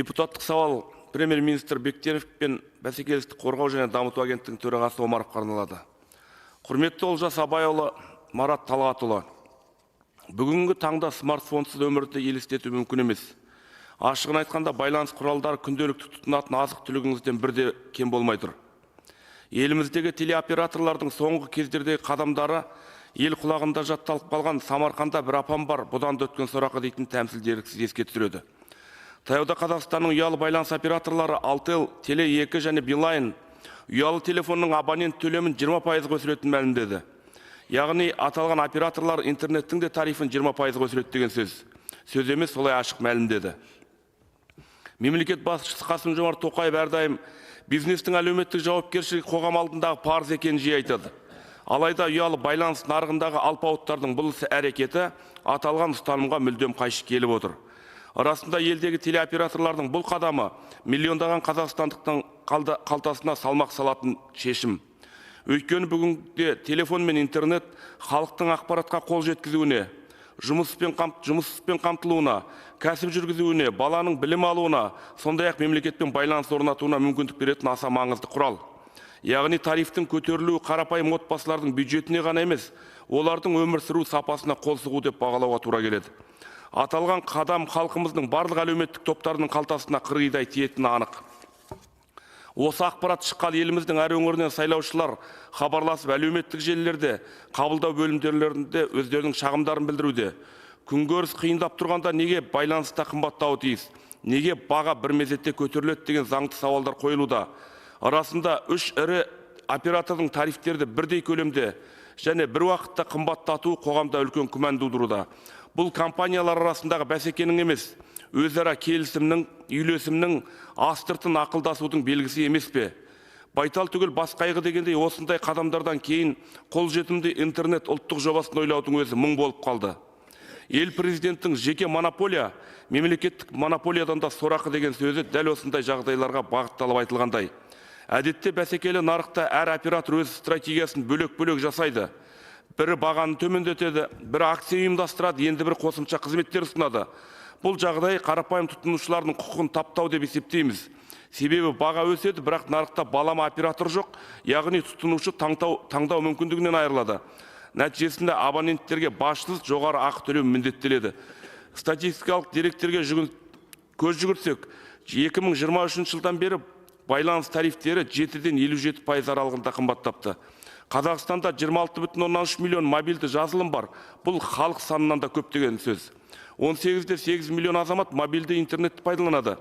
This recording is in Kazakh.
Депутаттық сауал премьер-министр Бектенов пен бәсекелестік қорғау және дамыту агенттігінің төрағасы Омаровқа арналады. Құрметті Олжас Абайұлы, Марат Талғатұлы, бүгінгі таңда смартфонсыз өмірді елестету мүмкін емес. Ашығын айтқанда, байланыс құралдары күнделікті тұтынатын азық-түлігіңізден бірде кем болмай тұр. Еліміздегі телеоператорлардың соңғы кездердегі қадамдары ел құлағында жатталып қалған Самарқанда бір апам бар, бұдан да өткен сорақы дейтін тәмсіл дерексіз еске түсіреді. Таяуда Қазақстанның ұялы байланыс операторлары Алтел, Теле2 және Билайн ұялы телефонның абонент төлемін 20% өсіретінін мәлімдеді. Яғни аталған операторлар интернеттің де тарифін 20% өсіреді деген сөз. Сөз емес, солай ашық мәлімдеді. Мемлекет басшысы Қасым-Жомарт Тоқаев әрдайым бизнестің әлеуметтік жауапкершілігі қоғам алдындағы парыз екенін жиі айтады. Алайда ұялы байланыс нарығындағы алпауыттардың бұл әрекеті аталған ұстанымға мүлдем қайшы келіп отыр. Арасында елдегі телеоператорлардың бұл қадамы миллиондаған қазақстандықтың қалтасына салмақ салатын шешім. Өйткені бүгінде телефон мен интернет халықтың ақпаратқа қол жеткізуіне, жұмыспен қамтылуына, кәсіп жүргізуіне, баланың білім алуына, сондай-ақ мемлекетпен байланыс орнатуына мүмкіндік беретін аса маңызды құрал. Яғни тарифтің көтерілуі қарапайым отбасылардың бюджетіне ғана емес, олардың өмір сүру сапасына қол сұғу деп бағалауға тура келеді. Аталған қадам халқымыздың барлық әлеуметтік топтарының қалтасына қырғидай тиетіні анық. Осы ақпарат шыққан еліміздің әр өңірінен сайлаушылар хабарласып әлеуметтік желілерде, қабылдау бөлімдерінде өздерінің шағымдарын білдіруде. Күнкөріс қиындап тұрғанда неге байланыста қымбаттауы тиіс? Неге баға бір мезетте көтеріледі деген заңды сауалдар қойылуда. Арасында үш ірі оператордың тарифтерді бірдей көлемде және бір уақытта қымбаттатуы қоғамда үлкен күмән тудыруда. Бұл компаниялар арасындағы бәсекенің емес, өзара келісімнің, үйлесімнің, астыртын ақылдасудың белгісі емес пе? Байтал түгіл бас қайғы дегендей осындай қадамдардан кейін қолжетімді интернет ұлттық жобасын ойлаудың өзі мұң болып қалды. Ел президенттің жеке монополия, мемлекеттік монополиядан да сорақы деген сөзі дәл осындай жағдайларға бағытталып айтылғандай. Әдетте бәсекелі нарықта әр оператор өз стратегиясын бөлек-бөлек жасайды. Бірі бағаны төмендетеді, бірі акция ұйымдастырады, енді бір қосымша қызметтер ұсынады. Бұл жағдай қарапайым тұтынушылардың құқығын таптау деп есептейміз. Себебі баға өседі, бірақ нарықта балама оператор жоқ, яғни тұтынушы таңдау мүмкіндігінен айырылады. Нәтижесінде абоненттерге башсыз жоғары ақы төлеу міндеттеледі. Статистикалық деректерге көз жүгірсек, 2023 жылдан бері байланыс тарифтері 7-ден 57% аралығында қымбаттапты. Қазақстанда 26,3 миллион мобильді жазылым бар. Бұл халық санынан да көп деген сөз. 18-де 8 миллион азамат мобильді интернетті пайдаланады.